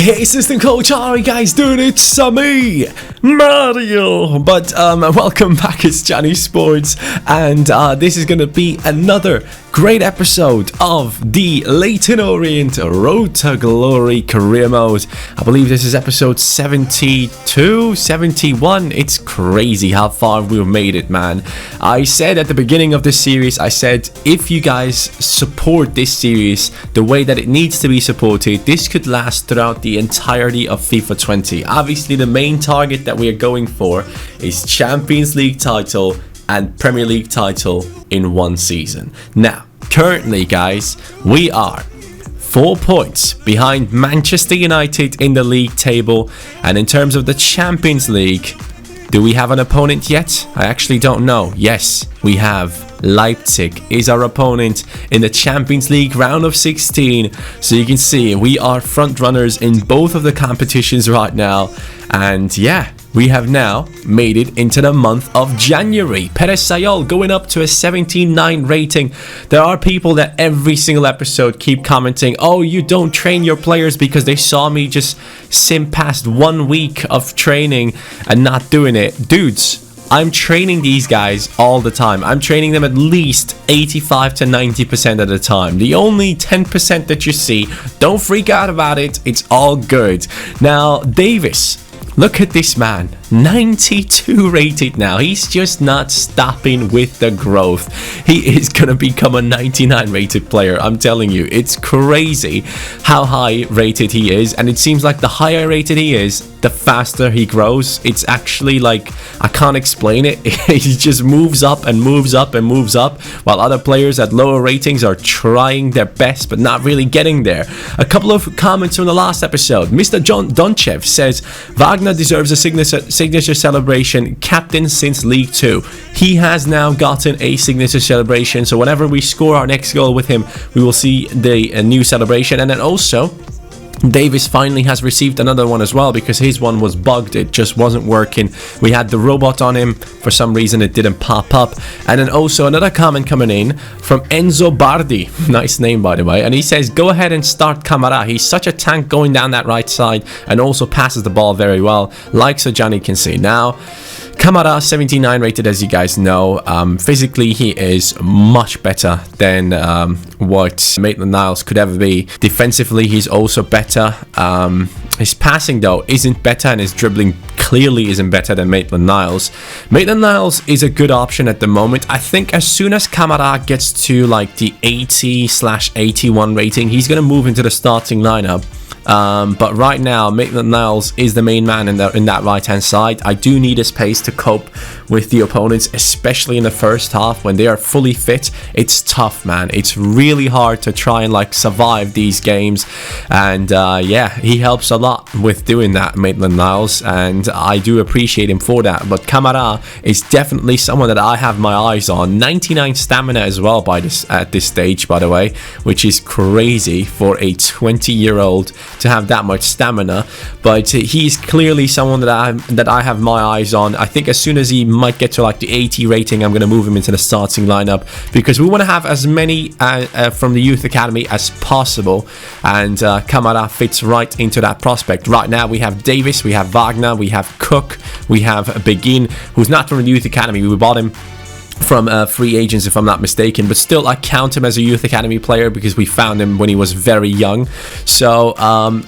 Hey, assistant coach, how are you guys doing? It's me, Mario. But welcome back. It's CaniSports, and this is gonna be another great episode of the Leyton Orient Road to Glory career mode. I believe this is episode 72, 71. It's crazy how far we've made it, man. I said at the beginning of this series, I said if you guys support this series the way that it needs to be supported, this could last throughout the entirety of FIFA 20. Obviously, the main target that we are going for is Champions League title and Premier League title in one season. Now, currently, guys, we are 4 points behind Manchester United in the league table. And in terms of the Champions League, do we have an opponent yet? I actually don't know. Yes, we have. Leipzig is our opponent in the Champions League round of 16. So you can see we are front runners in both of the competitions right now. And yeah, we have now made it into the month of January. Perez Sayol going up to a 79 rating. There are people that every single episode keep commenting, oh, you don't train your players because they saw me just sim past 1 week of training and not doing it. Dudes, I'm training these guys all the time. I'm training them at least 85 to 90% of the time. The only 10% that you see, don't freak out about it. It's all good. Now, Davis, look at this man, 92 rated now. He's just not stopping with the growth. He is going to become a 99 rated player. I'm telling you, it's crazy how high rated he is. And it seems like the higher rated he is, the faster he grows. It's actually like, I can't explain it. He just moves up and moves up and moves up, while other players at lower ratings are trying their best but not really getting there. A couple of comments from the last episode. Mr. John Donchev says Wagner deserves a signature celebration, captain since League 2. He has now gotten a signature celebration, so whenever we score our next goal with him, we will see the new celebration. And then also Davis finally has received another one as well, because his one was bugged. It just wasn't working. We had the robot on him. For some reason, it didn't pop up. And then also another comment coming in from Enzo Bardi. Nice name, by the way. And he says, go ahead and start Camara. He's such a tank going down that right side and also passes the ball very well, like Sir Johnny can see. Now, Camara, 79 rated, as you guys know. Physically, he is much better than what Maitland-Niles could ever be. Defensively, he's also better. His passing, though, isn't better, and his dribbling clearly isn't better than Maitland-Niles. Maitland-Niles is a good option at the moment. I think as soon as Camara gets to like the 80/81 rating, he's going to move into the starting lineup. But right now, Maitland-Niles is the main man in that right-hand side. I do need his pace to cope with the opponents, especially in the first half when they are fully fit. It's tough, man. It's really hard to try and like survive these games. And yeah, he helps a lot with doing that, Maitland-Niles, and I do appreciate him for that. But Camara is definitely someone that I have my eyes on. 99 stamina as well at this stage, by the way, which is crazy for a 20-year-old to have that much stamina. But he's clearly someone that I have my eyes on. I think as soon as he might get to like the 80 rating, I'm going to move him into the starting lineup, because we want to have as many from the youth academy as possible, and Camara fits right into that prospect. Right now we have Davis, we have Wagner, we have Cook, we have Begin, who's not from the youth academy. We bought him from free agents, if I'm not mistaken, but still I count him as a youth academy player because we found him when he was very young. So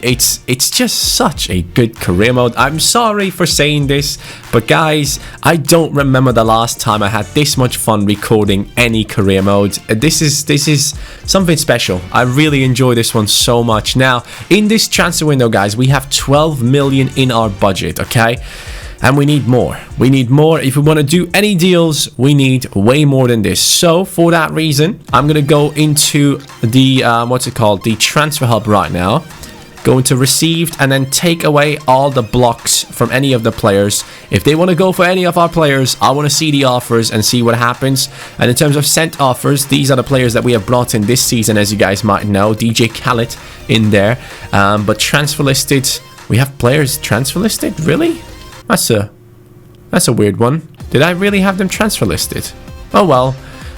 it's just such a good career mode. I'm sorry for saying this, but guys, I don't remember the last time I had this much fun recording any career mode. This is something special. I really enjoy this one so much. Now, in this transfer window, guys, we have 12 million in our budget, okay? And we need more. We need more. If we want to do any deals, we need way more than this. So for that reason, I'm going to go into the, the transfer hub right now. Go into received and then take away all the blocks from any of the players. If they want to go for any of our players, I want to see the offers and see what happens. And in terms of sent offers, these are the players that we have brought in this season, as you guys might know. DJ Khaled in there. But transfer listed, we have players transfer listed? Really? That's a weird one. Did I really have them transfer listed? Oh well.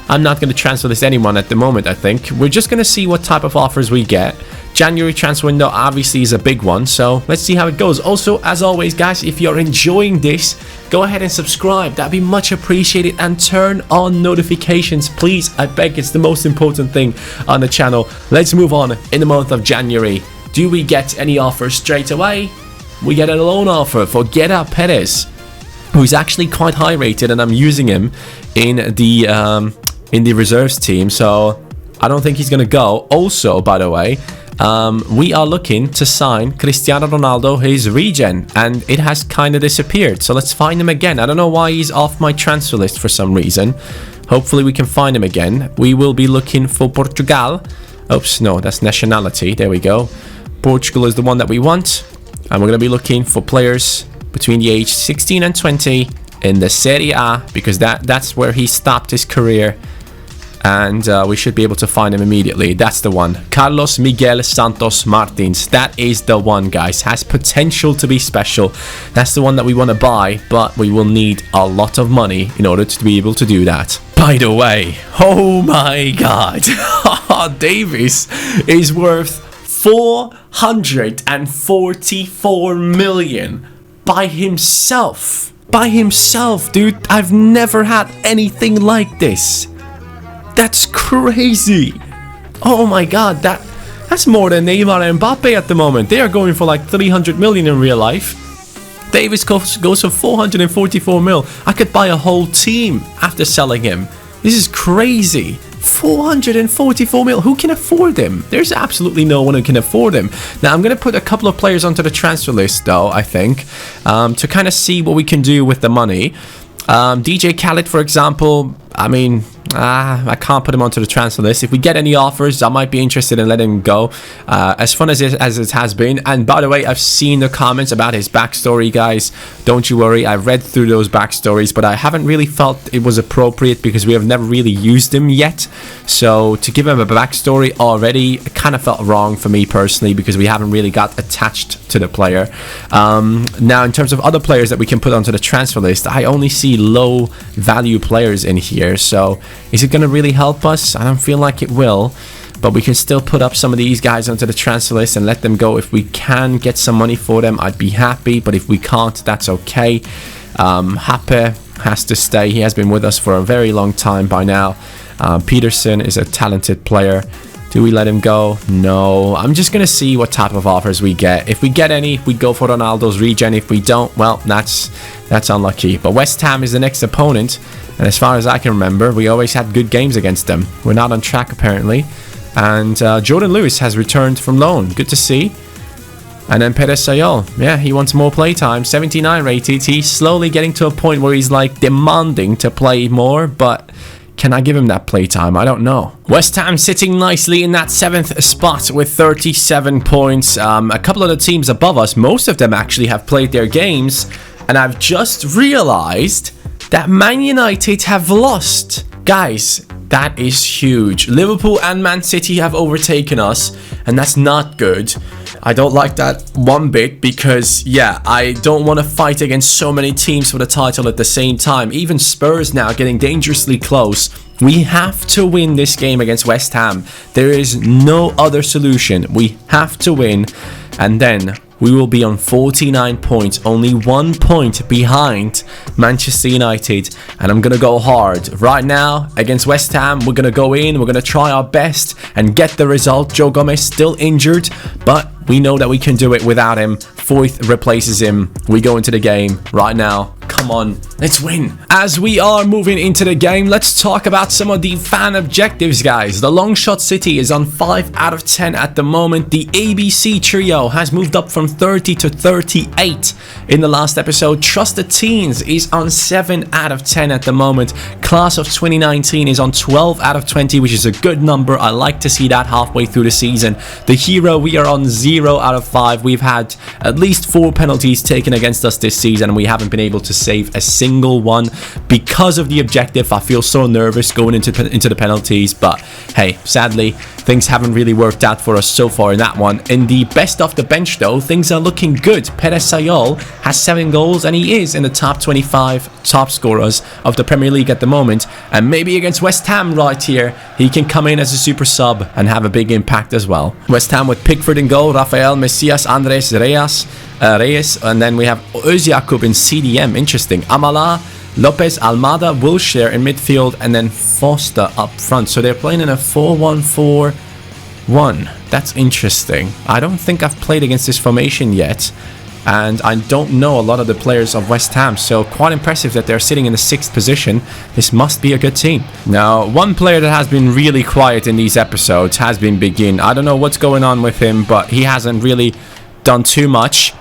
I'm not going to transfer this anyone at the moment, I think. We're just going to see what type of offers we get. January transfer window obviously is a big one, so let's see how it goes. Also, as always, guys, if you're enjoying this, go ahead and subscribe. That'd be much appreciated, and turn on notifications, please. I beg, it's the most important thing on the channel. Let's move on in the month of January. Do we get any offers straight away? We get a loan offer for Guerra Perez, who's actually quite high rated, and I'm using him in the reserves team, so I don't think he's gonna go. Also, by the way, we are looking to sign Cristiano Ronaldos Regen, and it has kind of disappeared, so let's find him again. I don't know why he's off my transfer list for some reason. Hopefully we can find him again. We will be looking for Portugal. Oops, no, that's nationality. There we go. Portugal is the one that we want, and we're going to be looking for players between the age 16 and 20 in the Serie A, because that's where he stopped his career. And we should be able to find him immediately. That's the one. Carlos Miguel Santos Martins. That is the one, guys. Has potential to be special. That's the one that we want to buy, but we will need a lot of money in order to be able to do that. By the way, oh my god. Davies is worth 444 million by himself. By himself, dude. I've never had anything like this. That's crazy. Oh my god, that's more than Neymar and Mbappe at the moment. They are going for like 300 million in real life. Davis goes for 444 mil. I could buy a whole team after selling him. This is crazy. 444 mil. Who can afford him? There's absolutely no one who can afford him. Now, I'm going to put a couple of players onto the transfer list, though, I think, to kind of see what we can do with the money. DJ Khaled, for example, I mean, I can't put him onto the transfer list. If we get any offers, I might be interested in letting him go. As fun as it has been. And by the way, I've seen the comments about his backstory, guys. Don't you worry, I've read through those backstories, but I haven't really felt it was appropriate because we have never really used him yet. So to give him a backstory already, it kind of felt wrong for me personally, because we haven't really got attached to the player. Now, in terms of other players that we can put onto the transfer list, I only see low value players in here. So is it going to really help us? I don't feel like it will, but we can still put up some of these guys onto the transfer list and let them go. If we can get some money for them, I'd be happy, but if we can't, that's okay. Happe has to stay. He has been with us for a very long time by now. Peterson is a talented player. Do we let him go? No. I'm just going to see what type of offers we get. If we get any, we go for Ronaldo's Regen. If we don't, well, that's unlucky. But West Ham is the next opponent, and as far as I can remember, we always had good games against them. We're not on track, apparently. And Jordan Lewis has returned from loan. Good to see. And then Perez Sayol. Yeah, he wants more playtime. 79 rated. He's slowly getting to a point where he's like demanding to play more, but can I give him that playtime? I don't know. West Ham sitting nicely in that 7th spot with 37 points. A couple of the teams above us, most of them actually have played their games. And I've just realized that Man United have lost. Guys, that is huge. Liverpool and Man City have overtaken us, and that's not good. I don't like that one bit because, yeah, I don't want to fight against so many teams for the title at the same time. Even Spurs now getting dangerously close. We have to win this game against West Ham. There is no other solution. We have to win, and then we will be on 49 points, only 1 point behind Manchester United, and I'm going to go hard. Right now, against West Ham, we're going to go in, we're going to try our best and get the result. Joe Gomez still injured, but we know that we can do it without him. Foyth replaces him. We go into the game right now. Come on, let's win. As we are moving into the game, let's talk about some of the fan objectives, guys. The Long Shot City is on 5 out of 10 at the moment. The ABC trio has moved up from 30 to 38 in the last episode. Trusted Teens is on 7 out of 10 at the moment. Class of 2019 is on 12 out of 20, which is a good number. I like to see that halfway through the season. The Hero, we are on 0 out of 5. We've had at least 4 penalties taken against us this season, and we haven't been able to save a single one because of the objective. I feel so nervous going into the penalties, but hey, sadly, things haven't really worked out for us so far in that one. In the best off the bench though, things are looking good. Perez Sayol has 7 goals and he is in the top 25 top scorers of the Premier League at the moment, and maybe against West Ham right here, he can come in as a super sub and have a big impact as well. West Ham with Pickford in goal, Rafael Messias, Andres Reyes, and then we have Özyakup in CDM, interesting, Amala, Lopez, Almada, Wilshere in midfield, and then Foster up front. So they're playing in a 4-1-4-1. That's interesting. I don't think I've played against this formation yet, and I don't know a lot of the players of West Ham, so quite impressive that they're sitting in the 6th position. This must be a good team. Now, one player that has been really quiet in these episodes has been Begin. I don't know what's going on with him, but he hasn't really done too much.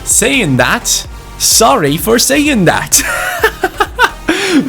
Saying that, sorry for saying that.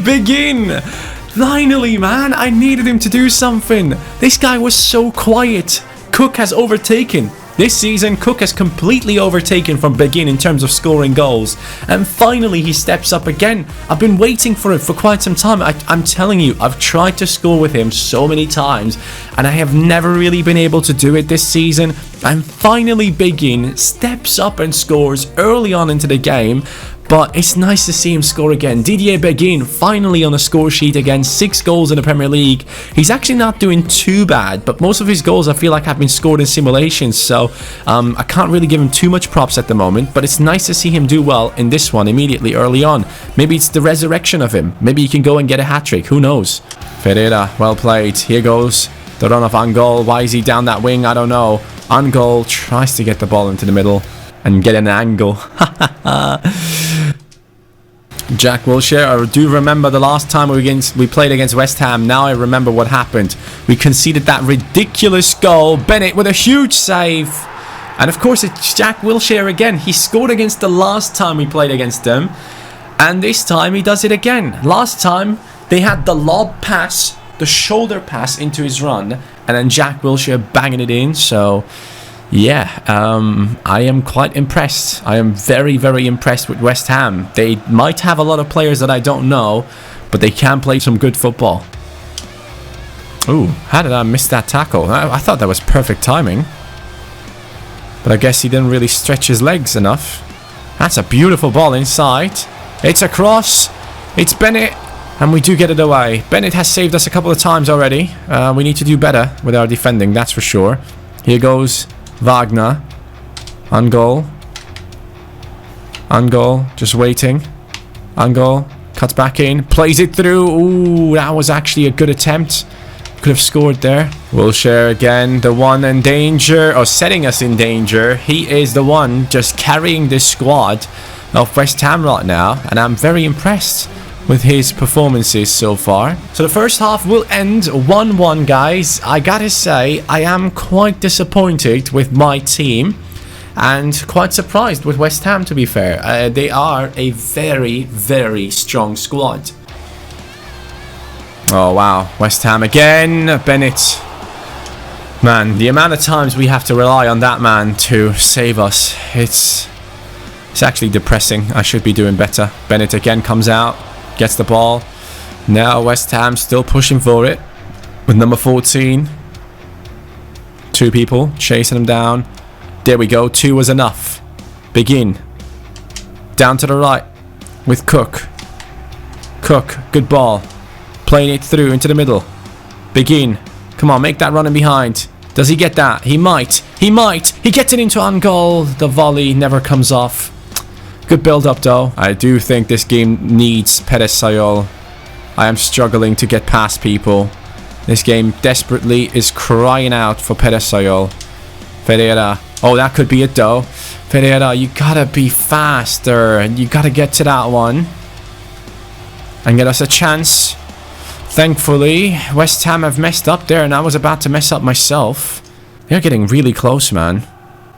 Begin. Finally, man, I needed him to do something. This guy was so quiet. Cook has overtaken. This season, Cook has completely overtaken from Begin in terms of scoring goals. And finally, he steps up again. I've been waiting for it for quite some time. I'm telling you, I've tried to score with him so many times, and I have never really been able to do it this season. And finally, Begin steps up and scores early on into the game. But it's nice to see him score again. Didier Begin finally on the score sheet again. 6 goals in the Premier League. He's actually not doing too bad, but most of his goals I feel like have been scored in simulations, so I can't really give him too much props at the moment, but it's nice to see him do well in this one immediately early on. Maybe it's the resurrection of him. Maybe he can go and get a hat-trick. Who knows? Ferreira, well played. Here goes the run of Angol. Why is he down that wing? I don't know. Angol tries to get the ball into the middle and get an angle. Jack Wilshere, I do remember the last time we played against West Ham. Now I remember what happened. We conceded that ridiculous goal. Bennett with a huge save. And of course it's Jack Wilshere again. He scored against the last time we played against them. And this time he does it again. Last time they had the lob pass, the shoulder pass into his run. And then Jack Wilshere banging it in. So yeah, I am quite impressed. I am very, very impressed with West Ham. They might have a lot of players that I don't know, but they can play some good football. Ooh, how did I miss that tackle? I thought that was perfect timing. But I guess he didn't really stretch his legs enough. That's a beautiful ball inside. It's a cross. It's Bennett. And we do get it away. Bennett has saved us a couple of times already. We need to do better with our defending, that's for sure. Here goes Wagner, on goal, just waiting, on goal, cuts back in, plays it through. Ooh, that was actually a good attempt, could have scored there. Wilshere again, the one in danger, or setting us in danger. He is the one just carrying this squad of West Ham right now, and I'm very impressed with his performances so far. So the first half will end 1-1, guys. I gotta say, I am quite disappointed with my team and quite surprised with West Ham, to be fair. They are a very, very strong squad. Oh wow, West Ham again. Bennett. Man, the amount of times we have to rely on that man to save us, it's actually depressing. I should be doing better. Bennett again comes out. Gets the ball. Now West Ham still pushing for it with number 14. 2 people chasing him down. There we go. 2 was enough. Begin. Down to the right with Cook. Cook. Good ball. Playing it through into the middle. Begin. Come on, make that run in behind. Does he get that? He might. He might. He gets it into on goal. The volley never comes off. Good build-up though. I do think this game needs Perez Sayol. I am struggling to get past people. This game desperately is crying out for Perez Sayol. Ferreira. Oh, that could be it though. Ferreira, you gotta be faster. You gotta get to that one. And get us a chance. Thankfully, West Ham have messed up there, and I was about to mess up myself. They're getting really close, man.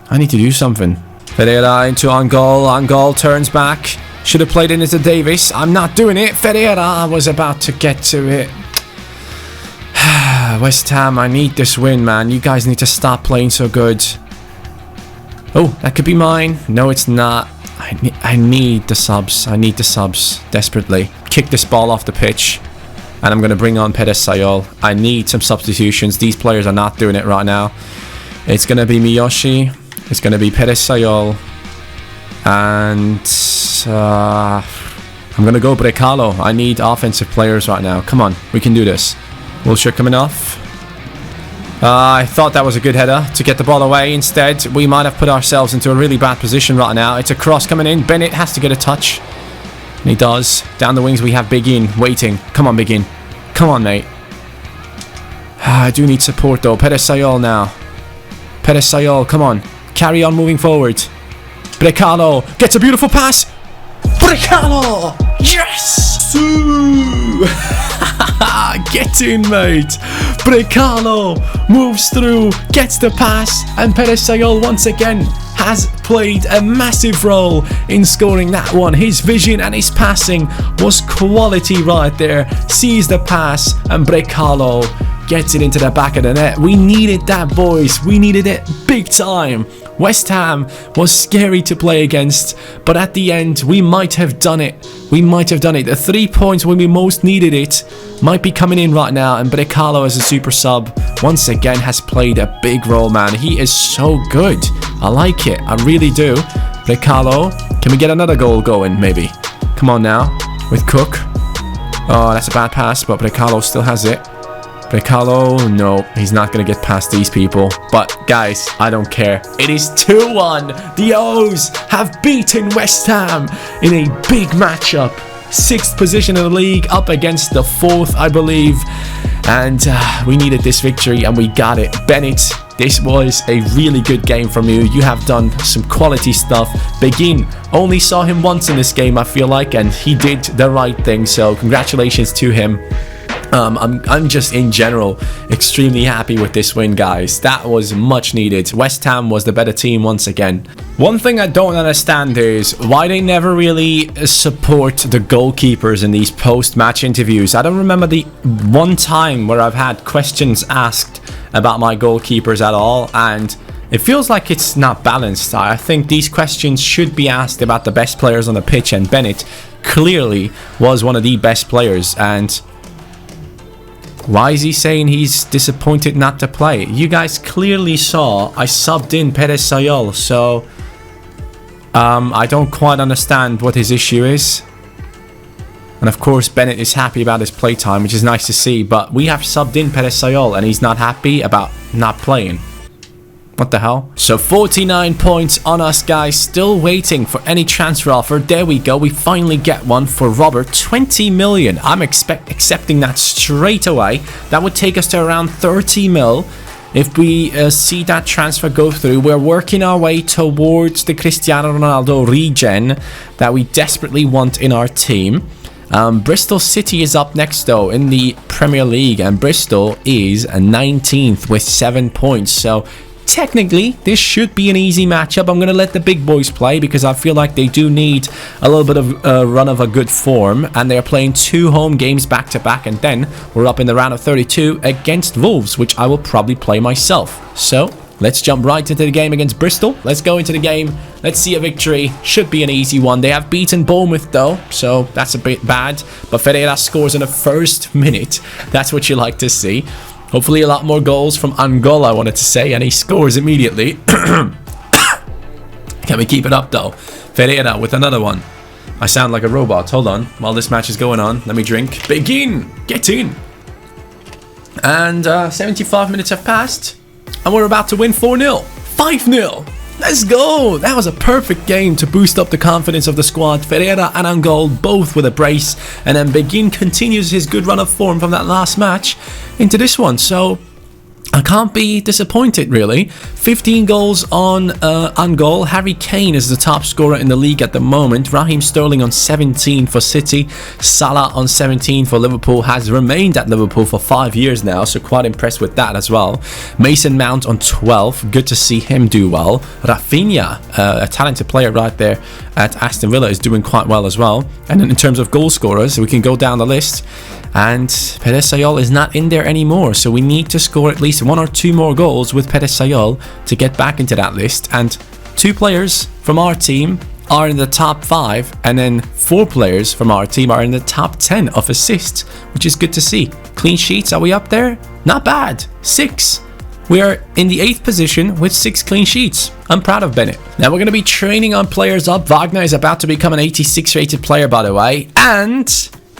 I need to do something. Ferreira into on goal. On goal turns back. Should have played it into Davis. I'm not doing it. Ferreira, I was about to get to it. West Ham, I need this win, man. You guys need to stop playing so good. Oh, that could be mine. No, it's not. I need the subs. I need the subs desperately. Kick this ball off the pitch. And I'm going to bring on Perez Sayol. I need some substitutions. These players are not doing it right now. It's going to be Miyoshi. It's going to be Perez Sayol. And I'm going to go Brecalo. I need offensive players right now. Come on, we can do this. Wilshere coming off. I thought that was a good header to get the ball away. Instead, we might have put ourselves into a really bad position right now. It's a cross coming in. Bennett has to get a touch. And he does. Down the wings, we have Big In waiting. Come on, Big In. Come on, mate. I do need support, though. Perez Sayol now. Perez Sayol, come on. Carry on moving forward. Brecalo gets a beautiful pass. Brecalo! Yes! Get in, mate. Brecalo moves through, gets the pass, and Perez Sayol once again has played a massive role in scoring that one. His vision and his passing was quality right there. Sees the pass, and Brecalo gets it into the back of the net. We needed that, boys. We needed it big time. West Ham was scary to play against, but at the end, we might have done it. We might have done it. The 3 points when we most needed it might be coming in right now, and Brecalo as a super sub once again has played a big role, man. He is so good. I like it. I really do. Brecalo, can we get another goal going, maybe? Come on now, with Cook. Oh, that's a bad pass, but Brecalo still has it. Brecalo, no, he's not going to get past these people. But, guys, I don't care. It is 2-1. The O's have beaten West Ham in a big matchup. 6th position in the league, up against the 4th, I believe. And we needed this victory, and we got it. Bennett, this was a really good game from you. You have done some quality stuff. Begin only saw him once in this game, I feel like, and he did the right thing. So, congratulations to him. I'm just in general extremely happy with this win, guys. That was much needed. West Ham was the better team once again. One thing I don't understand is why they never really support the goalkeepers in these post-match interviews. I don't remember the one time where I've had questions asked about my goalkeepers at all, and it feels like it's not balanced. I think these questions should be asked about the best players on the pitch, and Bennett clearly was one of the best players. And why is he saying he's disappointed not to play? You guys clearly saw I subbed in Perez Sayol, so I don't quite understand what his issue is. And of course Bennett is happy about his playtime, which is nice to see, but we have subbed in Perez Sayol and he's not happy about not playing. What the hell? So 49 points on us, guys. Still waiting for any transfer offer. There we go. We finally get one for Robert. 20 million. I'm accepting that straight away. That would take us to around 30 mil. If we see that transfer go through, we're working our way towards the Cristiano Ronaldo Regen that we desperately want in our team. Bristol City is up next, though, in the Premier League, and Bristol is 19th with 7 points. So technically, this should be an easy matchup. I'm going to let the big boys play because I feel like they do need a little bit of a run of a good form. And they're playing 2 home games back to back. And then we're up in the round of 32 against Wolves, which I will probably play myself. So let's jump right into the game against Bristol. Let's go into the game. Let's see a victory. Should be an easy one. They have beaten Bournemouth, though, so that's a bit bad. But Ferreira scores in the first minute. That's what you like to see. Hopefully a lot more goals from Angola, I wanted to say, and he scores immediately. Can we keep it up, though? Ferreira with another one. I sound like a robot. Hold on. While this match is going on, let me drink. Begin! Get in! And 75 minutes have passed, and we're about to win 4-0. 5-0! Let's go! That was a perfect game to boost up the confidence of the squad. Ferreira and Angol both with a brace. And then Begin continues his good run of form from that last match into this one. So I can't be disappointed, really. 15 goals on Angol. Harry Kane is the top scorer in the league at the moment. Raheem Sterling on 17 for City. Salah on 17 for Liverpool. Has remained at Liverpool for 5 years now, so quite impressed with that as well. Mason Mount on 12. Good to see him do well. Rafinha, a talented player right there at Aston Villa, is doing quite well as well. And then in terms of goal scorers, we can go down the list. And Perez Sayol is not in there anymore, so we need to score at least 1 or 2 more goals with Perez Sayol to get back into that list. And 2 players from our team are in the top 5, and then 4 players from our team are in the top 10 of assists, which is good to see. Clean sheets, are we up there? Not bad. 6. We are in the 8th position with 6 clean sheets. I'm proud of Bennett. Now we're going to be training our players up. Wagner is about to become an 86 rated player, by the way. And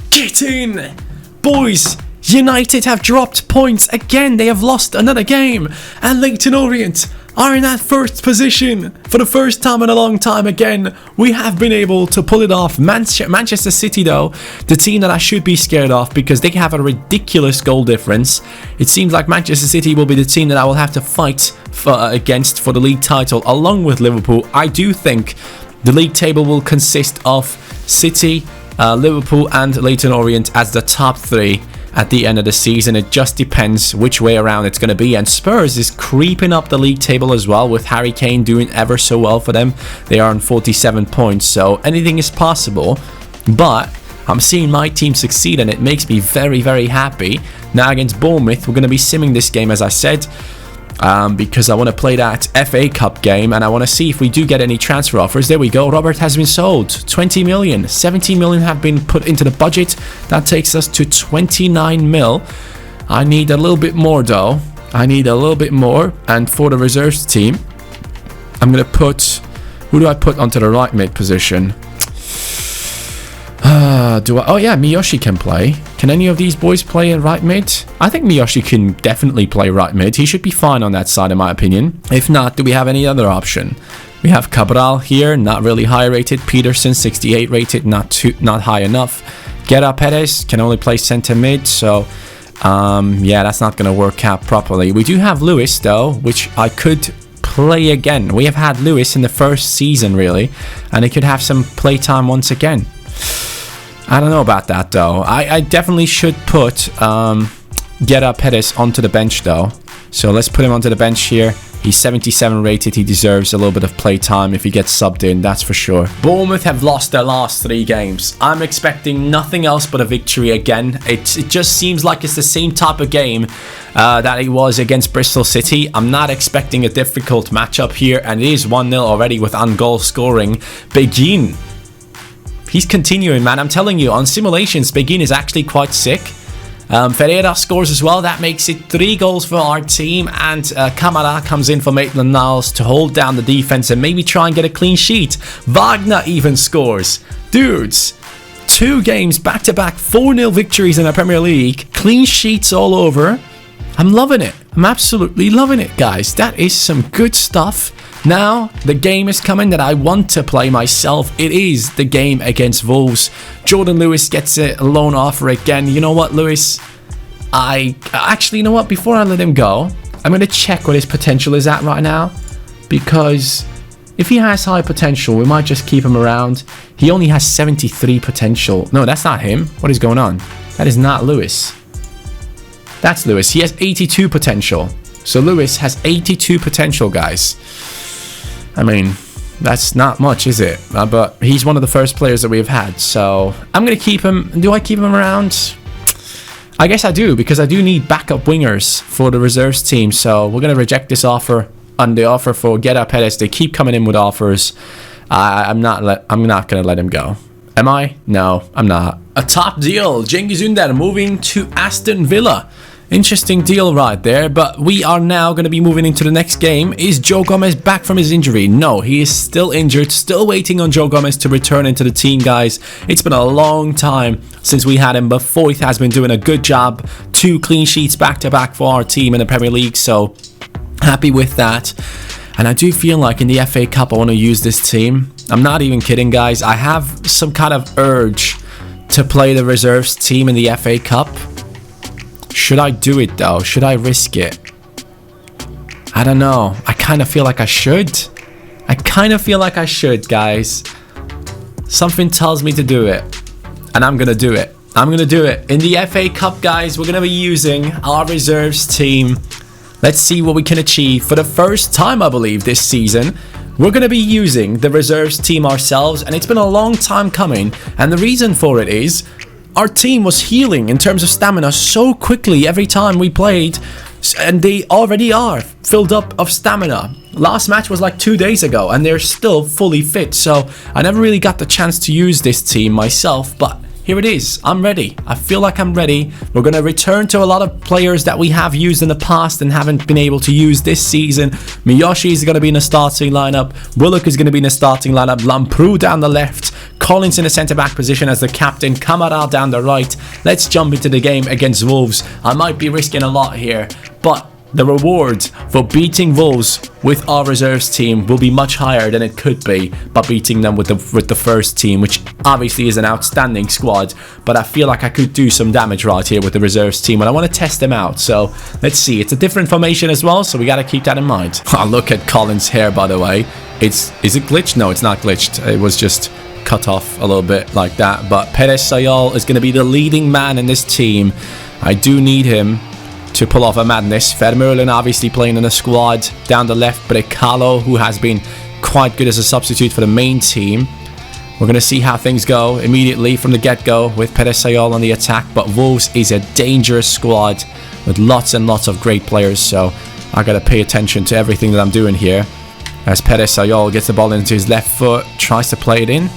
get in! Boys, United have dropped points again. They have lost another game. And Leyton Orient are in that 1st position for the first time in a long time again. We have been able to pull it off. Manchester City, though, the team that I should be scared of because they have a ridiculous goal difference. It seems like Manchester City will be the team that I will have to fight against for the league title, along with Liverpool. I do think the league table will consist of City, Liverpool and Leyton Orient as the top 3 at the end of the season. It just depends which way around it's going to be. And Spurs is creeping up the league table as well, with Harry Kane doing ever so well for them. They are on 47 points, so anything is possible. But I'm seeing my team succeed, and it makes me very, very happy. Now against Bournemouth, we're going to be simming this game, as I said, because I want to play that FA Cup game, and I want to see if we do get any transfer offers. There we go. Robert has been sold. 20 million. 17 million have been put into the budget. That takes us to 29 mil. I need a little bit more, though. I need a little bit more. And for the reserves team, I'm going to put... Who do I put onto the right mid position? Oh yeah, Miyoshi can play. Can any of these boys play in right mid? I think Miyoshi can definitely play right mid. He should be fine on that side, in my opinion. If not, do we have any other option? We have Cabral here, not really high rated. Peterson, 68 rated, not high enough. Guerra Perez can only play center mid, so yeah, that's not going to work out properly. We do have Lewis, though, which I could play again. We have had Lewis in the first season, really, and he could have some playtime once again. I don't know about that, though. I definitely should put Guerra Perez onto the bench, though. So let's put him onto the bench here. He's 77 rated. He deserves a little bit of playtime if he gets subbed in, that's for sure. Bournemouth have lost their last 3 games. I'm expecting nothing else but a victory again. It just seems like it's the same type of game that it was against Bristol City. I'm not expecting a difficult matchup here, and it is 1-0 already with on-goal scoring. Begin. He's continuing, man. I'm telling you, on simulations, Begin is actually quite sick. Ferreira scores as well. That makes it 3 goals for our team. And Camara comes in for Maitland-Niles to hold down the defense and maybe try and get a clean sheet. Wagner even scores. Dudes, 2 games back-to-back, 4-0 victories in the Premier League. Clean sheets all over. I'm loving it. I'm absolutely loving it, guys. That is some good stuff. Now, the game is coming that I want to play myself. It is the game against Wolves. Jordan Lewis gets a loan offer again. You know what, Lewis? Actually, you know what? Before I let him go, I'm going to check what his potential is at right now. Because if he has high potential, we might just keep him around. He only has 73 potential. No, that's not him. What is going on? That is not Lewis. That's Lewis. He has 82 potential. So Lewis has 82 potential, guys. I mean, that's not much, is it? But he's one of the first players that we've had. So I'm going to keep him. Do I keep him around? I guess I do, because I do need backup wingers for the reserves team. So we're going to reject this offer on the offer for Guerra Perez. They keep coming in with offers. I'm not going to let him go. Am I? No, I'm not. A top deal. Cengiz Ünder moving to Aston Villa. Interesting deal right there, but we are now going to be moving into the next game. Is Joe Gomez back from his injury? No, he is still injured, still waiting on Joe Gomez to return into the team, guys. It's been a long time since we had him, but Foyth has been doing a good job. 2 clean sheets back-to-back for our team in the Premier League, so happy with that. And I do feel like in the FA Cup I want to use this team. I'm not even kidding, guys. I have some kind of urge to play the reserves team in the FA Cup. Should I do it, though? Should I risk it? I don't know. I kind of feel like I should. Guys. Something tells me to do it. And I'm going to do it. In the FA Cup, guys, we're going to be using our reserves team. Let's see what we can achieve. For the first time, I believe, this season, we're going to be using the reserves team ourselves. And it's been a long time coming. And the reason for it is our team was healing in terms of stamina so quickly every time we played, and they already are filled up of stamina. Last match was like 2 days ago, and they're still fully fit. So I never really got the chance to use this team myself, but here it is. I'm ready. I feel like I'm ready. We're going to return to a lot of players that we have used in the past and haven't been able to use this season. Miyoshi is going to be in the starting lineup. Willock is going to be in the starting lineup. Lamprou down the left. Collins in the centre-back position as the captain. Kamara down the right. Let's jump into the game against Wolves. I might be risking a lot here, but the reward for beating Wolves with our reserves team will be much higher than it could be by beating them with the first team, which obviously is an outstanding squad. But I feel like I could do some damage right here with the reserves team, and I want to test them out. So let's see. It's a different formation as well, so we got to keep that in mind. Oh, look at Collins' hair, by the way. Is it glitched? No, it's not glitched. It was just cut off a little bit like that. But Perez Sayol is going to be the leading man in this team. I do need him to pull off a madness. Vermeulen obviously playing in the squad. Down the left, Brecalo, who has been quite good as a substitute for the main team. We're going to see how things go immediately from the get-go with Perez Sayol on the attack. But Wolves is a dangerous squad with lots and lots of great players. So I got to pay attention to everything that I'm doing here. As Perez Sayol gets the ball into his left foot, tries to play it in.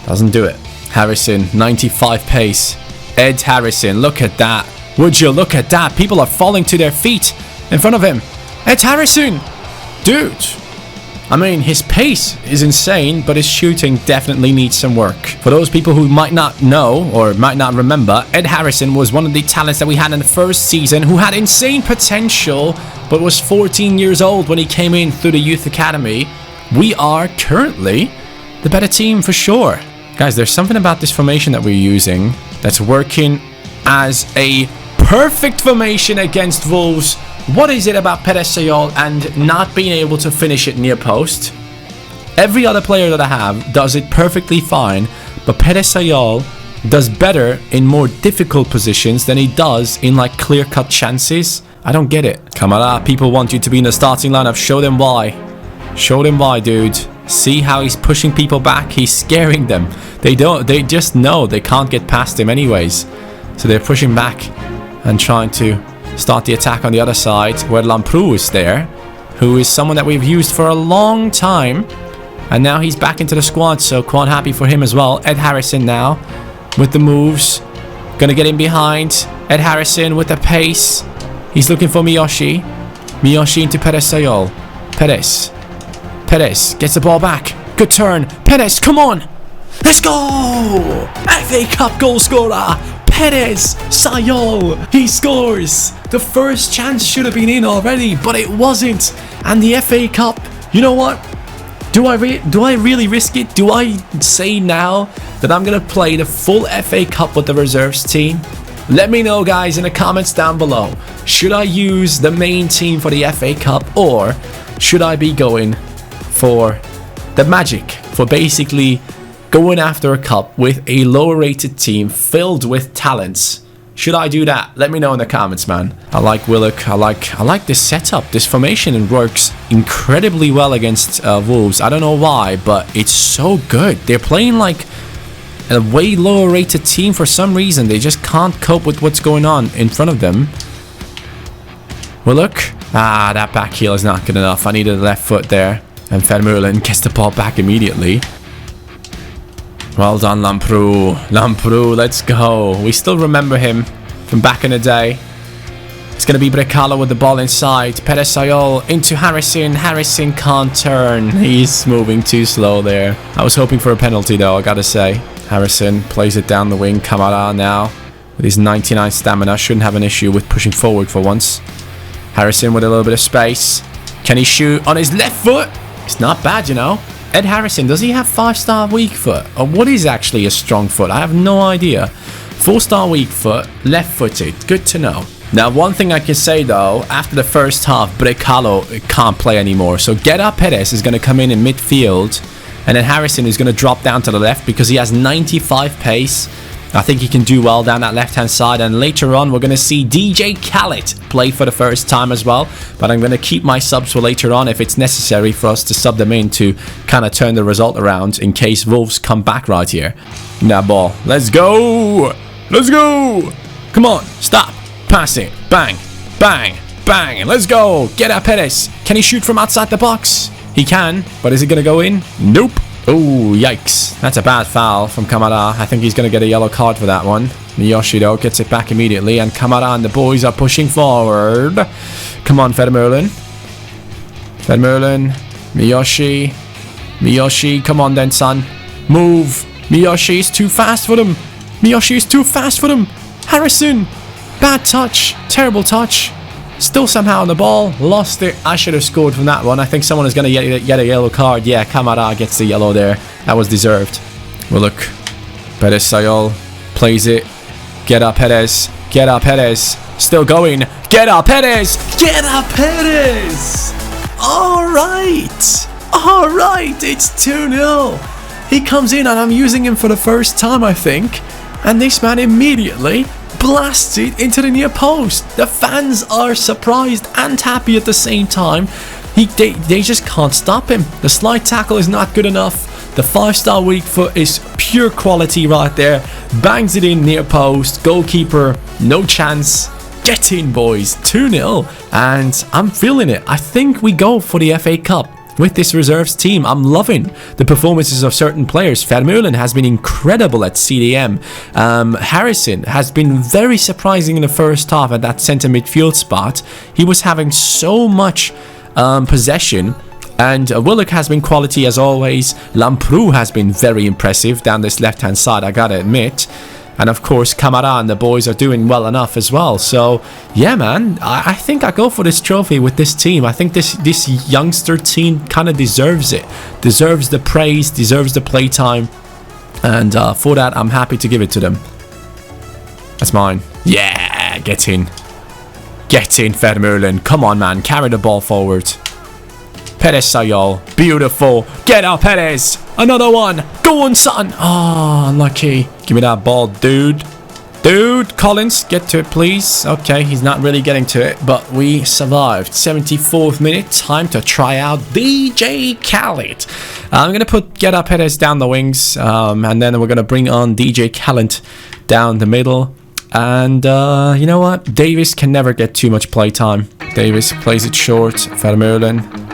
Doesn't do it. Harrison, 95 pace. Ed Harrison, look at that. Would you look at that? People are falling to their feet in front of him. Ed Harrison! Dude! I mean, his pace is insane, but his shooting definitely needs some work. For those people who might not know or might not remember, Ed Harrison was one of the talents that we had in the first season who had insane potential, but was 14 years old when he came in through the youth academy. We are currently the better team for sure. Guys, there's something about this formation that we're using that's working as a perfect formation against Wolves. What is it about Perez Sayol and not being able to finish it near post? Every other player that I have does it perfectly fine, but Perez Sayol does better in more difficult positions than he does in like clear-cut chances. I don't get it. Kamara, people want you to be in the starting lineup. Show them why. Show them why, dude. See how he's pushing people back? He's scaring them. They just know they can't get past him anyways. So they're pushing back and trying to start the attack on the other side, where Lamprou is there, who is someone that we've used for a long time, and now he's back into the squad, so quite happy for him as well. Ed Harrison now with the moves, gonna get in behind. Ed Harrison with the pace. He's looking for Miyoshi. Miyoshi into Perez Sayol. Perez gets the ball back. Good turn. Perez, come on. Let's go! FA Cup goal scorer, Perez Sayol. He scores. The first chance should have been in already, but it wasn't. And the FA Cup, you know what? Do I really risk it? Do I say now that I'm going to play the full FA Cup with the reserves team? Let me know, guys, in the comments down below. Should I use the main team for the FA Cup, or should I be going for the magic, for basically going after a cup with a lower rated team filled with talents? Should I do that? Let me know in the comments, man. I like Willock. I like this setup, this formation. It works incredibly well against Wolves. I don't know why, but it's so good. They're playing like a way lower rated team for some reason. They just can't cope with what's going on in front of them. Willock. Ah, that back heel is not good enough. I needed the left foot there. And Vermeulen gets the ball back immediately. Well done, Lamprou. Lamprou, let's go. We still remember him from back in the day. It's going to be Brecalo with the ball inside. Perez Sayol into Harrison. Harrison can't turn. He's moving too slow there. I was hoping for a penalty, though, I gotta say. Harrison plays it down the wing. Kamara now with his 99 stamina. Shouldn't have an issue with pushing forward for once. Harrison with a little bit of space. Can he shoot on his left foot? It's not bad, you know. Ed Harrison, does he have 5-star weak foot? Or what is actually a strong foot? I have no idea. 4-star weak foot, left-footed. Good to know. Now, one thing I can say, though, after the first half, Brecalo can't play anymore. So Guerra Perez is going to come in midfield. And then Harrison is going to drop down to the left because he has 95 pace. I think he can do well down that left-hand side. And later on, we're going to see DJ Khaled play for the first time as well. But I'm going to keep my subs for later on if it's necessary for us to sub them in to kind of turn the result around in case Wolves come back right here. Now, ball. Let's go. Let's go. Come on. Stop. Pass it. Bang. Bang. Bang. Let's go. Get up, Perez. Can he shoot from outside the box? He can, but is it going to go in? Nope. Oh, yikes. That's a bad foul from Kamara. I think he's going to get a yellow card for that one. Miyoshi, though, gets it back immediately. And Kamara and the boys are pushing forward. Come on, Vermeulen. Vermeulen. Miyoshi. Miyoshi, come on then, son. Move. Miyoshi is too fast for them. Miyoshi is too fast for them. Harrison. Bad touch. Terrible touch. Still somehow on the ball. Lost it. I should have scored from that one. I think someone is going to get a yellow card. Yeah, Kamara gets the yellow there. That was deserved. Well, look. Perez Sayol plays it. Get up, Perez. Get up, Perez. Still going. Get up, Perez. Get up, Perez. All right. All right. It's 2-0. He comes in and I'm using him for the first time, I think. And this man immediately blasts it into the near post. The fans are surprised and happy at the same time. They just can't stop him. The slide tackle is not good enough. The 5-star weak foot is pure quality right there. Bangs it in near post. Goalkeeper, no chance. Get in, boys. 2-0. And I'm feeling it. I think we go for the FA Cup. With this reserves team, I'm loving the performances of certain players. Vermeulen has been incredible at CDM. Harrison has been very surprising in the first half at that centre midfield spot. He was having so much possession. And Willock has been quality as always. Lamproux has been very impressive down this left-hand side, I gotta admit. And of course, Kamara and the boys are doing well enough as well. So, yeah, man, I think I go for this trophy with this team. I think this youngster team kind of deserves it. Deserves the praise, deserves the playtime. And for that, I'm happy to give it to them. That's mine. Yeah, get in. Get in, Vermeulen. Come on, man. Carry the ball forward. Perez Sayol. Beautiful. Get up, Perez. Another one. Go on, son. Oh, unlucky. Give me that ball, dude. Dude, Collins, get to it, please. Okay, he's not really getting to it, but we survived. 74th minute. Time to try out DJ Khaled. I'm going to get up Perez down the wings, and then we're going to bring on DJ Khaled down the middle. And you know what? Davis can never get too much playtime. Davis plays it short. Vermeulen.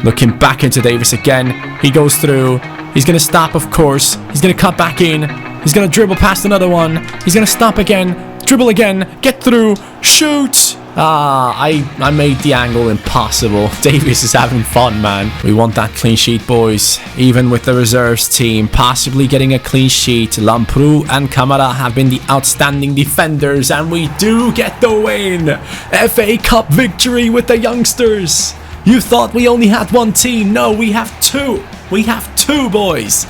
Looking back into Davis again. He goes through. He's going to stop, of course. He's going to cut back in. He's going to dribble past another one. He's going to stop again. Dribble again. Get through. Shoot. I made the angle impossible. Davis is having fun, man. We want that clean sheet, boys. Even with the reserves team possibly getting a clean sheet, Lamproux and Kamara have been the outstanding defenders, and we do get the win. FA Cup victory with the youngsters. You thought we only had one team. No, we have two. We have two, boys.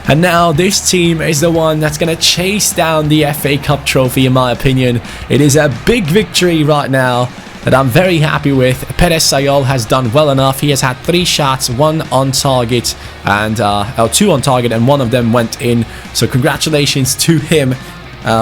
And now this team is the one that's going to chase down the FA Cup trophy, in my opinion. It is a big victory right now that I'm very happy with. Perez Sayol has done well enough. He has had 3 shots, 1 on target, and 2 on target, and 1 of them went in. So congratulations to him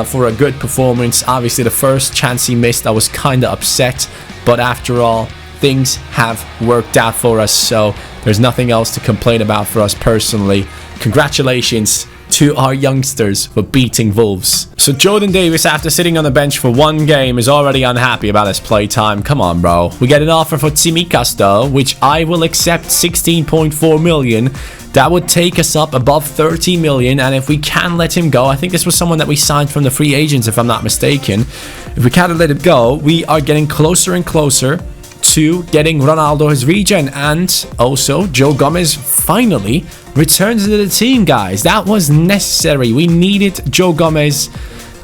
for a good performance. Obviously, the first chance he missed, I was kind of upset. But after all, things have worked out for us, so there's nothing else to complain about for us personally. Congratulations to our youngsters for beating Wolves. So Jordan Davis, after sitting on the bench for 1 game, is already unhappy about his playtime. Come on, bro. We get an offer for Tsimikas, though, which I will accept. 16.4 million. That would take us up above 30 million, and if we can let him go, I think this was someone that we signed from the free agents, if I'm not mistaken. If we can't let it go, we are getting closer and closer to getting Ronaldos Regen, and also Joe Gomez finally returns to the team, guys. That was necessary. We needed Joe Gomez.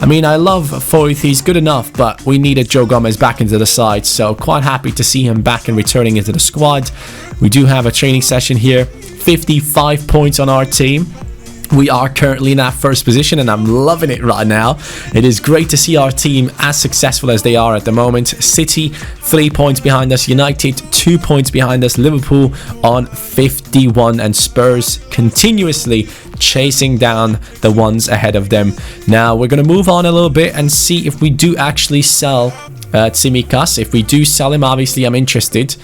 I mean, I love Foyth, he's good enough, but we needed Joe Gomez back into the side, so quite happy to see him back and returning into the squad. We do have a training session here. 55 points on our team. We are currently in that first position, and I'm loving it right now. It is great to see our team as successful as they are at the moment. City, 3 points behind us. United, 2 points behind us. Liverpool on 51, and Spurs continuously chasing down the ones ahead of them. Now, we're going to move on a little bit and see if we do actually sell Tsimikas. If we do sell him, obviously, I'm interested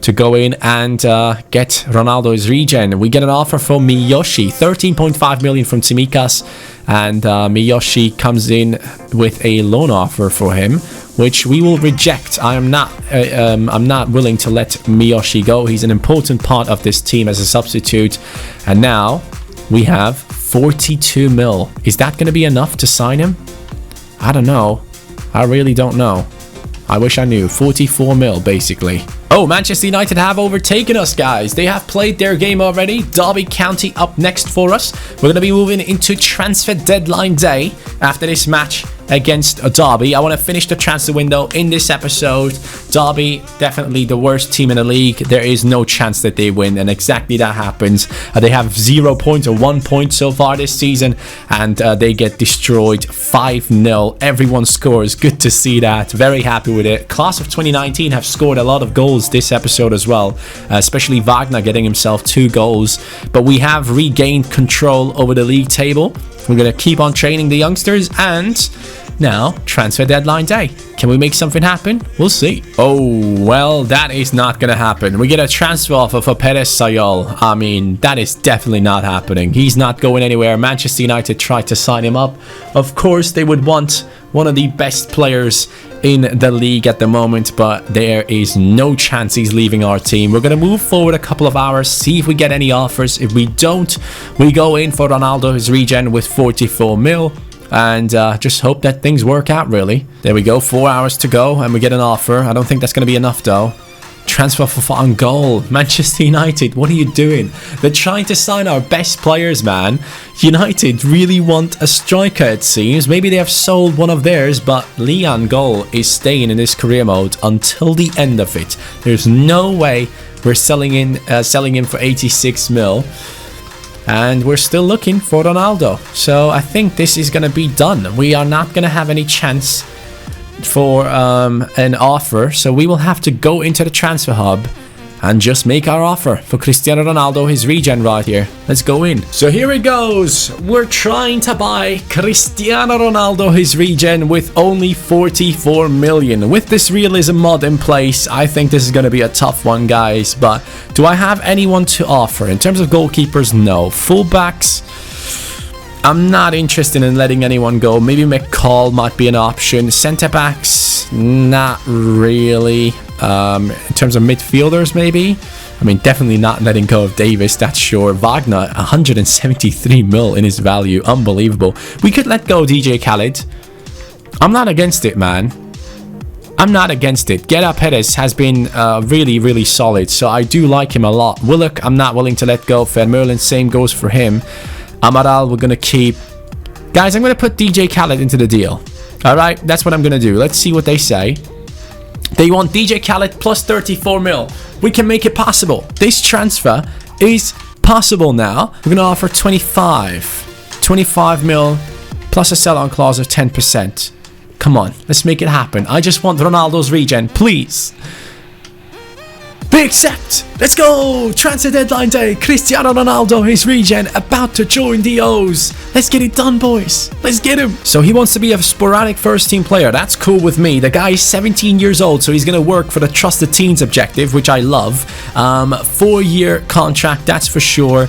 to go in and get Ronaldo's Regen. We get an offer from Miyoshi, 13.5 million from Tsimikas, and Miyoshi comes in with a loan offer for him, which we will reject. I'm not willing to let Miyoshi go. He's an important part of this team as a substitute. And now we have 42 mil. Is that going to be enough to sign him? I don't know. I really don't know. I wish I knew. 44 mil, basically. Oh, Manchester United have overtaken us, guys. They have played their game already. Derby County up next for us. We're going to be moving into transfer deadline day after this match against Derby. I want to finish the transfer window in this episode. Derby, definitely the worst team in the league. There is no chance that they win, and exactly that happens. They have 0 points or 1 point so far this season, and they get destroyed 5-0. Everyone scores. Good to see that. Very happy with it. Class of 2019 have scored a lot of goals this episode as well, especially Wagner getting himself 2 goals. But we have regained control over the league table. We're going to keep on training the youngsters, and now transfer deadline day. Can we make something happen? We'll see. Oh, well, that is not going to happen. We get a transfer offer for Perez Sayol. I mean, that is definitely not happening. He's not going anywhere. Manchester United tried to sign him up. Of course, they would want one of the best players in the league at the moment, but there is no chance he's leaving our team. We're going to move forward a couple of hours, see if we get any offers. If we don't, we go in for Ronaldos Regen with 44 mil. And just hope that things work out, really. There we go, 4 hours to go, and we get an offer. I don't think that's going to be enough, though. Transfer for on goal. Manchester United, what are you doing? They're trying to sign our best players, man. United really want a striker, it seems. Maybe they have sold one of theirs, but Leon Goal is staying in this career mode until the end of it. There's no way we're selling him for 86 mil. And we're still looking for Ronaldo. So I think this is going to be done. We are not going to have any chance for an offer. So we will have to go into the transfer hub and just make our offer for Cristiano Ronaldo, his regen right here. Let's go in. So here it goes. We're trying to buy Cristiano Ronaldo, his regen, with only 44 million. With this realism mod in place, I think this is going to be a tough one, guys. But do I have anyone to offer? In terms of goalkeepers, no. Fullbacks, I'm not interested in letting anyone go. Maybe McCall might be an option. Centre backs, not really. In terms of midfielders, maybe. I mean, definitely not letting go of Davis, that's sure. Wagner, 173 mil in his value. Unbelievable. We could let go DJ Khaled. I'm not against it, man. I'm not against it. Guerra Perez has been really, really solid, so I do like him a lot. Willock, I'm not willing to let go. Vermeulen, same goes for him. Amaral, we're going to keep. Guys, I'm going to put DJ Khaled into the deal. Alright, that's what I'm going to do. Let's see what they say. They want DJ Khaled plus 34 mil. We can make it possible. This transfer is possible now. We're going to offer 25 mil plus a sell-on clause of 10%. Come on, let's make it happen. I just want Ronaldo's regen, please. They accept. Let's go. Transfer deadline day. Cristiano Ronaldo, his regen, about to join the O's. Let's get it done, boys. Let's get him. So he wants to be a sporadic first team player. That's cool with me. The guy is 17 years old, so he's going to work for the Trusted Teens objective, which I love. 4-year contract, that's for sure.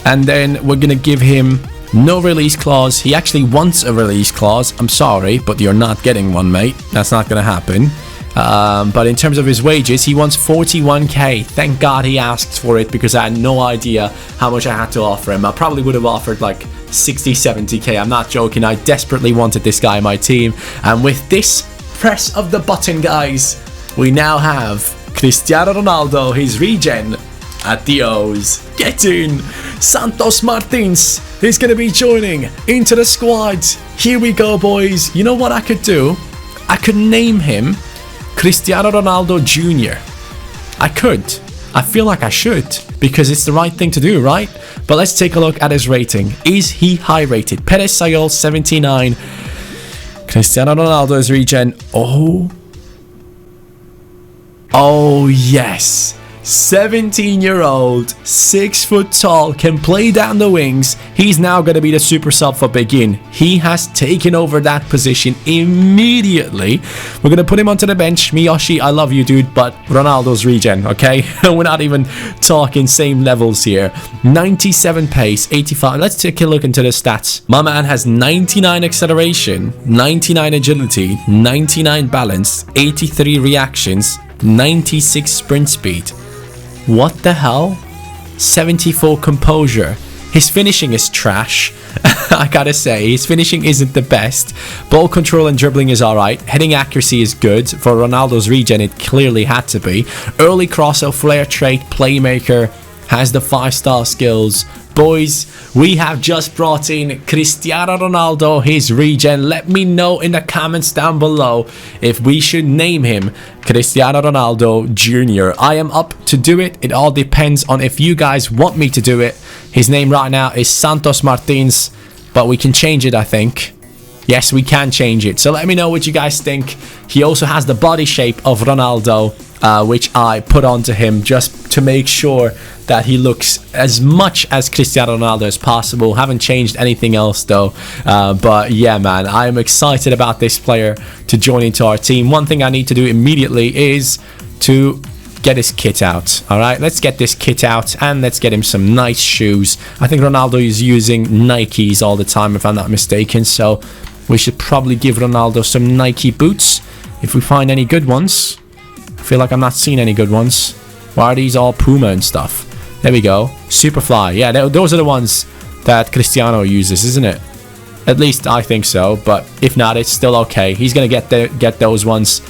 And then we're going to give him no release clause. He actually wants a release clause. I'm sorry, but you're not getting one, mate. That's not going to happen. But in terms of his wages, he wants 41k. Thank God he asked for it, because I had no idea how much I had to offer him. I probably would have offered like 60, 70k. I'm not joking. I desperately wanted this guy on my team. And with this press of the button, guys, we now have Cristiano Ronaldo, his regen, at the O's. Get in. Santos Martins is going to be joining into the squad. Here we go, boys. You know what I could do? I could name him Cristiano Ronaldo Jr. I could. I feel like I should, because it's the right thing to do, right? But let's take a look at his rating. Is he high rated? Perez Sayol, 79. Cristiano Ronaldo's regen. Oh, yes. 17-year-old, 6 foot tall, can play down the wings. He's now going to be the super sub for Begin. He has taken over that position immediately. We're going to put him onto the bench. Miyoshi, I love you, dude, but Ronaldo's Regen, okay? We're not even talking same levels here. 97 pace, 85. Let's take a look into the stats. My man has 99 acceleration, 99 agility, 99 balance, 83 reactions, 96 sprint speed. What the hell? 74 composure. His finishing is trash. I gotta say, his finishing isn't the best. Ball control and dribbling is alright. Heading accuracy is good. For Ronaldo's Regen, it clearly had to be. Early crosser, flair trait, playmaker. Has the 5-star skills. Boys, we have just brought in Cristiano Ronaldo, his Regen. Let me know in the comments down below if we should name him Cristiano Ronaldo Jr. I am up to do it. It all depends on if you guys want me to do it. His name right now is Santos Martins, but we can change it, I think. Yes, we can change it. So let me know what you guys think. He also has the body shape of Ronaldo, which I put onto him just to make sure that he looks as much as Cristiano Ronaldo as possible. Haven't changed anything else though. But yeah, man, I am excited about this player to join into our team. One thing I need to do immediately is to get his kit out. All right, let's get this kit out and let's get him some nice shoes. I think Ronaldo is using Nikes all the time, if I'm not mistaken. So we should probably give Ronaldo some Nike boots if we find any good ones. I feel like I'm not seeing any good ones. Why are these all Puma and stuff? There we go. Superfly. Yeah, those are the ones that Cristiano uses, isn't it? At least I think so. But if not, it's still okay. He's going to get those ones.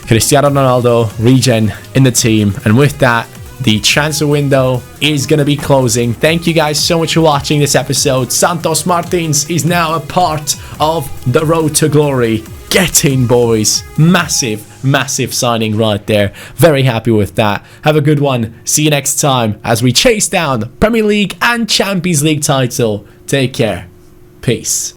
Cristiano Ronaldo, Regen in the team. And with that, the transfer window is going to be closing. Thank you guys so much for watching this episode. Santos Martins is now a part of the road to glory. Get in, boys. Massive signing right there. Very happy with that. Have a good one. See you next time as we chase down the Premier League and Champions League title. Take care. Peace.